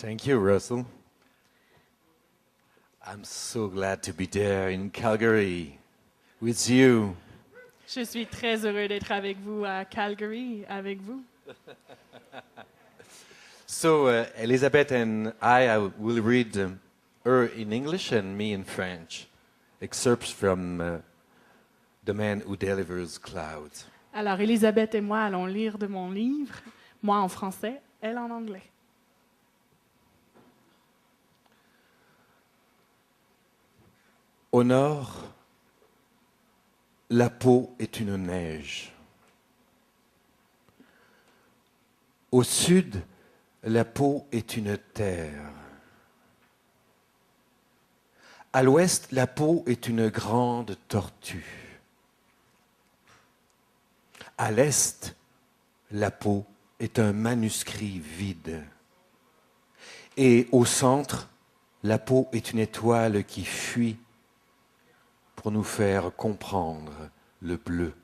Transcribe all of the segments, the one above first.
Thank you, Russell. I'm so glad to be there in Calgary with you. Je suis très heureux d'être avec vous à Calgary, avec vous. So, Elizabeth and I will read her in English and me in French, excerpts from The Man Who Delivers Clouds. Alors, Elisabeth et moi allons lire de mon livre, moi en français, elle en anglais. Au nord, la peau est une neige. Au sud, la peau est une terre. À l'ouest, la peau est une grande tortue. À l'est, la peau est un manuscrit vide. Et au centre, la peau est une étoile qui fuit pour nous faire comprendre le bleu.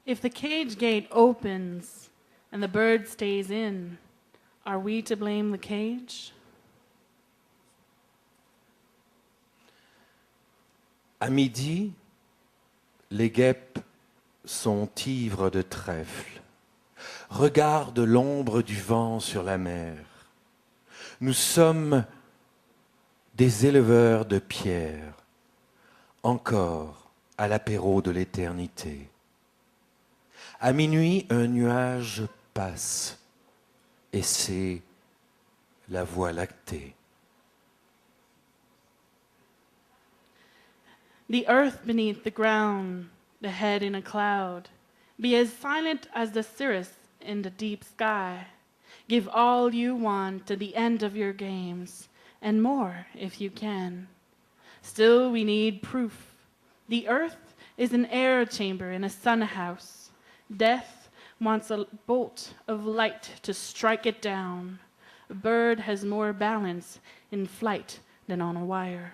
If the cage gate opens and the bird stays in, are we to blame the cage? À midi, les guêpes sont ivres de trèfle, regardent l'ombre du vent sur la mer. Nous sommes des éleveurs de pierres, encore à l'apéro de l'éternité. À minuit, un nuage passe, et c'est la Voie lactée. The earth beneath the ground, the head in a cloud. Be as silent as the cirrus in the deep sky. Give all you want to the end of your games, and more if you can. Still we need proof. The earth is an air chamber in a sun house. Death wants a bolt of light to strike it down. A bird has more balance in flight than on a wire.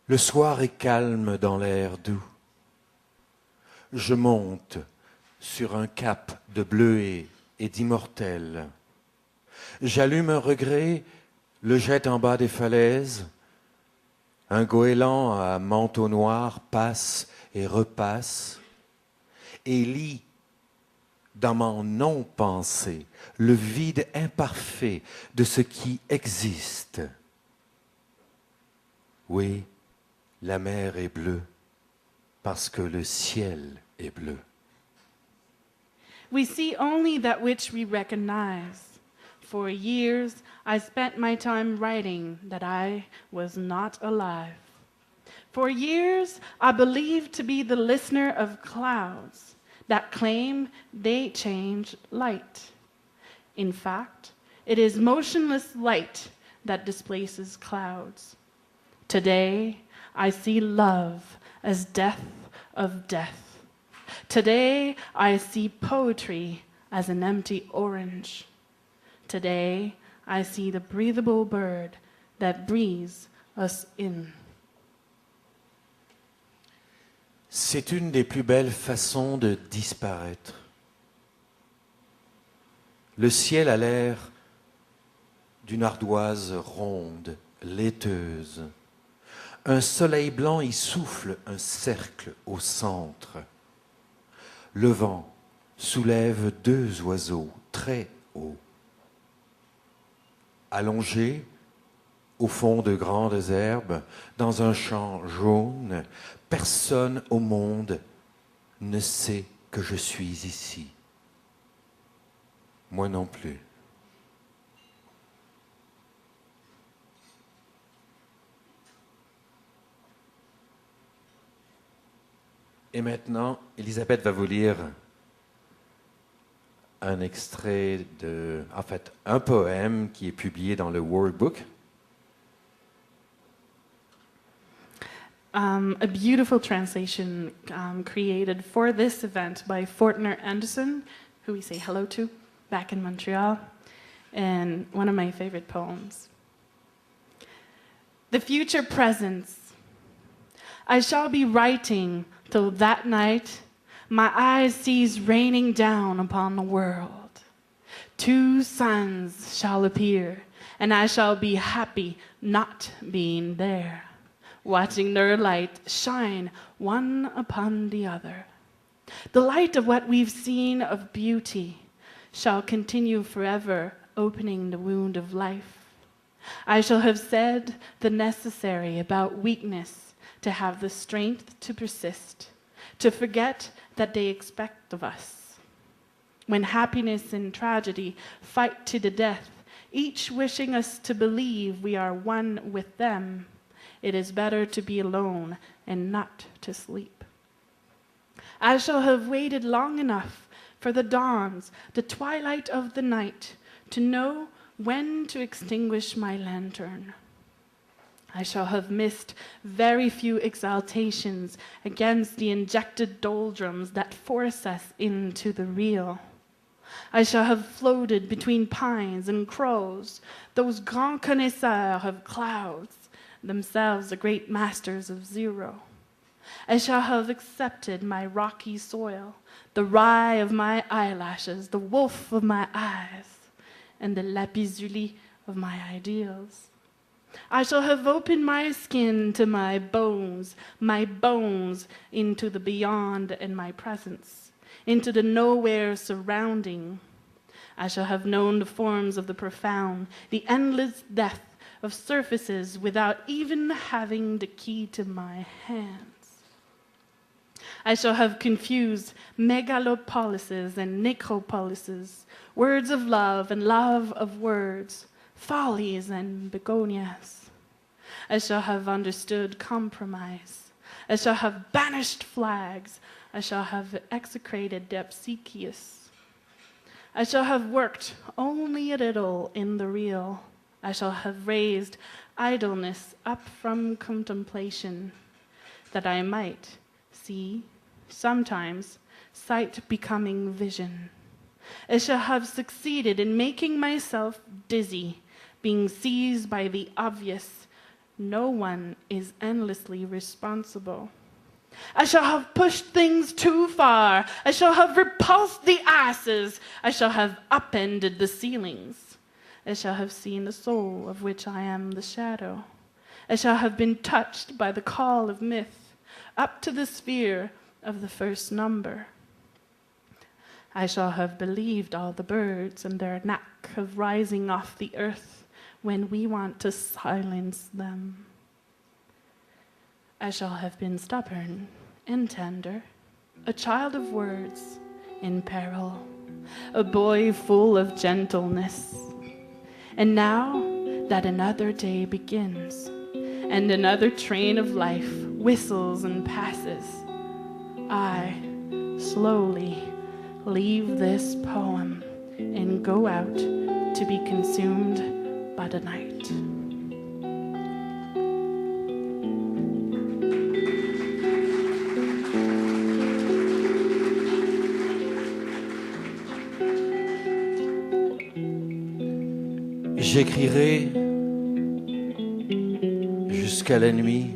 Le soir est calme dans l'air doux. Je monte sur un cap de bleuets et d'immortels. J'allume un regret, le jette en bas des falaises. Un goéland à manteau noir passe et repasse et lit dans mon non-pensée le vide imparfait de ce qui existe. Oui, la mer est bleue parce que le ciel est bleu. We see only that which we recognize. For years, I spent my time writing that I was not alive. For years, I believed to be the listener of clouds that claim they change light. In fact, it is motionless light that displaces clouds. Today, I see love as death of death. Today, I see poetry as an empty orange. Today, I see the breathable bird that breathes us in. C'est une des plus belles façons de disparaître. Le ciel a l'air d'une ardoise ronde, laiteuse. Un soleil blanc y souffle un cercle au centre. Le vent soulève deux oiseaux très hauts. Allongés au fond de grandes herbes, dans un champ jaune, personne au monde ne sait que je suis ici. Moi non plus. Et maintenant, Elisabeth va vous lire un extrait un poème qui est publié dans le Workbook. A beautiful translation created for this event by Fortner Anderson, who we say hello to back in Montreal, and one of my favorite poems. The future presence. I shall be writing till that night my eyes cease raining down upon the world. 2 suns shall appear, and I shall be happy not being there, watching their light shine one upon the other. The light of what we've seen of beauty shall continue forever, opening the wound of life. I shall have said the necessary about weakness to have the strength to persist, to forget that they expect of us. When happiness and tragedy fight to the death, each wishing us to believe we are one with them, it is better to be alone and not to sleep. I shall have waited long enough for the dawns, the twilight of the night, to know when to extinguish my lantern. I shall have missed very few exaltations against the injected doldrums that force us into the real. I shall have floated between pines and crows, those grands connaisseurs of clouds, themselves the great masters of zero. I shall have accepted my rocky soil, the rye of my eyelashes, the wolf of my eyes, and the lapis-lazuli of my ideals. I shall have opened my skin to my bones into the beyond and my presence, into the nowhere surrounding. I shall have known the forms of the profound, the endless depth of surfaces without even having the key to my hands. I shall have confused megalopolises and necropolises, words of love and love of words, follies and begonias. I shall have understood compromise. I shall have banished flags. I shall have execrated Dipsychius. I shall have worked only a little in the real. I shall have raised idleness up from contemplation, that I might see, sometimes, sight becoming vision. I shall have succeeded in making myself dizzy, being seized by the obvious. No one is endlessly responsible. I shall have pushed things too far. I shall have repulsed the asses. I shall have upended the ceilings. I shall have seen the soul of which I am the shadow. I shall have been touched by the call of myth, up to the sphere of the first number. I shall have believed all the birds and their knack of rising off the earth when we want to silence them. I shall have been stubborn and tender, a child of words in peril, a boy full of gentleness. And now that another day begins, and another train of life whistles and passes, I slowly leave this poem and go out to be consumed by the night. J'écrirai jusqu'à la nuit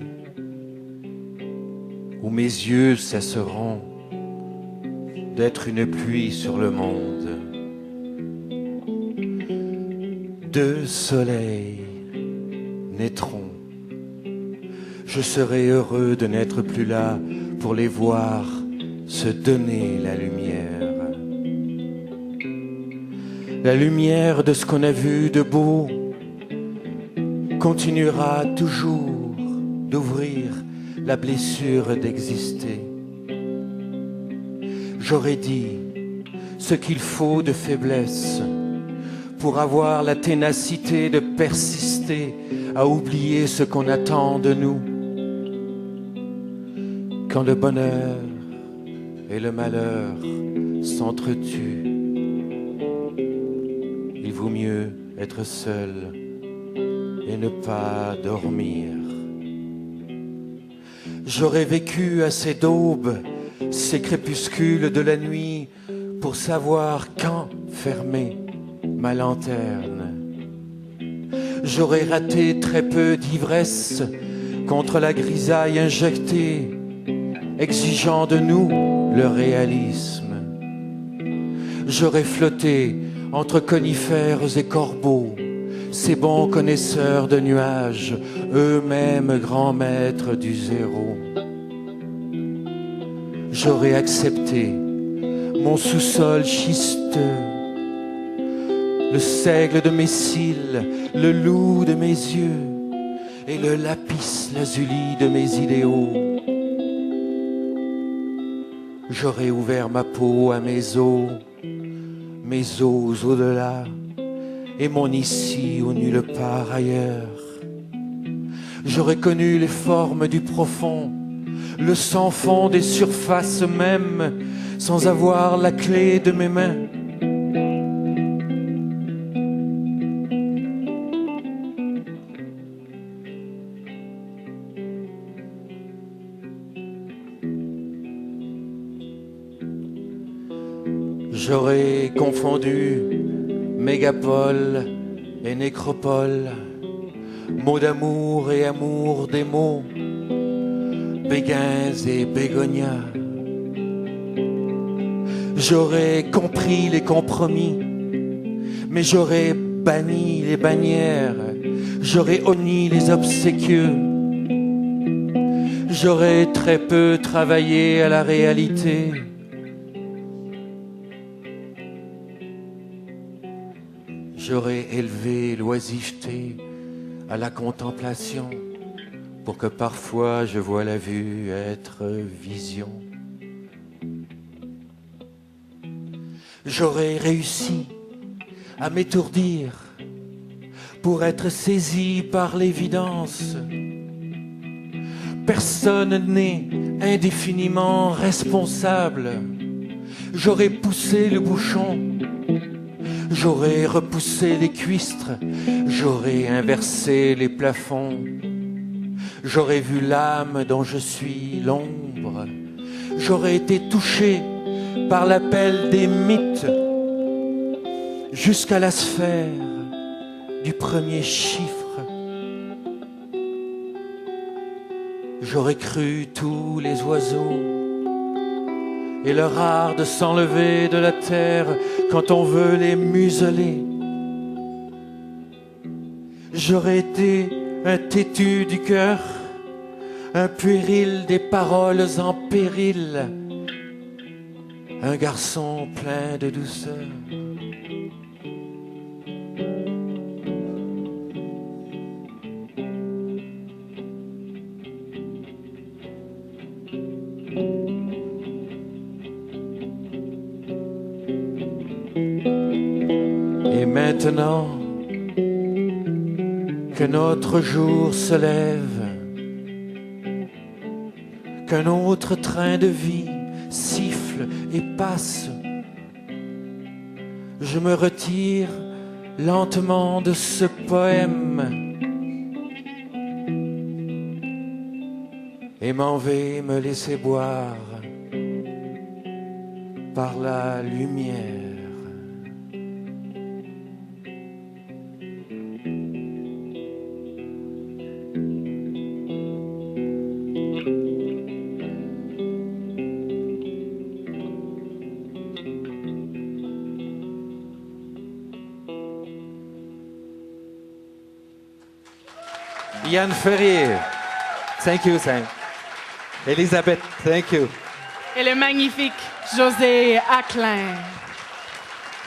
où mes yeux cesseront d'être une pluie sur le monde. 2 soleils naîtront. Je serai heureux de n'être plus là pour les voir se donner la lumière. La lumière de ce qu'on a vu de beau continuera toujours d'ouvrir la blessure d'exister. J'aurais dit ce qu'il faut de faiblesse pour avoir la ténacité de persister à oublier ce qu'on attend de nous. Quand le bonheur et le malheur s'entretuent, il vaut mieux être seul et ne pas dormir. J'aurais vécu à ces daubes, ces crépuscules de la nuit, pour savoir quand fermer ma lanterne. J'aurais raté très peu d'ivresse contre la grisaille injectée, exigeant de nous le réalisme. J'aurais flotté entre conifères et corbeaux, ces bons connaisseurs de nuages, eux-mêmes grands maîtres du zéro. J'aurais accepté mon sous-sol schisteux, le seigle de mes cils, le loup de mes yeux et le lapis lazuli de mes idéaux. J'aurais ouvert ma peau à mes os au-delà et mon ici où nulle part ailleurs. J'aurais connu les formes du profond, le sans-fond des surfaces mêmes, sans avoir la clé de mes mains. J'aurais confondu mégapole et nécropole, mots d'amour et amour des mots, béguins et bégonias. J'aurais compris les compromis, mais j'aurais banni les bannières, j'aurais honni les obséquieux. J'aurais très peu travaillé à la réalité. J'aurais élevé l'oisiveté à la contemplation pour que parfois je voie la vue être vision. J'aurais réussi à m'étourdir pour être saisi par l'évidence. Personne n'est indéfiniment responsable. J'aurais poussé le bouchon. J'aurais repoussé les cuistres, j'aurais inversé les plafonds, j'aurais vu l'âme dont je suis l'ombre, j'aurais été touché par l'appel des mythes jusqu'à la sphère du premier chiffre. J'aurais cru tous les oiseaux et leur art de s'enlever de la terre quand on veut les museler. J'aurais été un têtu du cœur, un puéril des paroles en péril, un garçon plein de douceur. Et maintenant que notre jour se lève, qu'un autre train de vie siffle et passe, je me retire lentement de ce poème et m'en vais me laisser boire par la lumière. Yann Ferrier, thank you, Sam. Elisabeth, thank you. Et le magnifique José Acklin.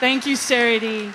Thank you, Charity.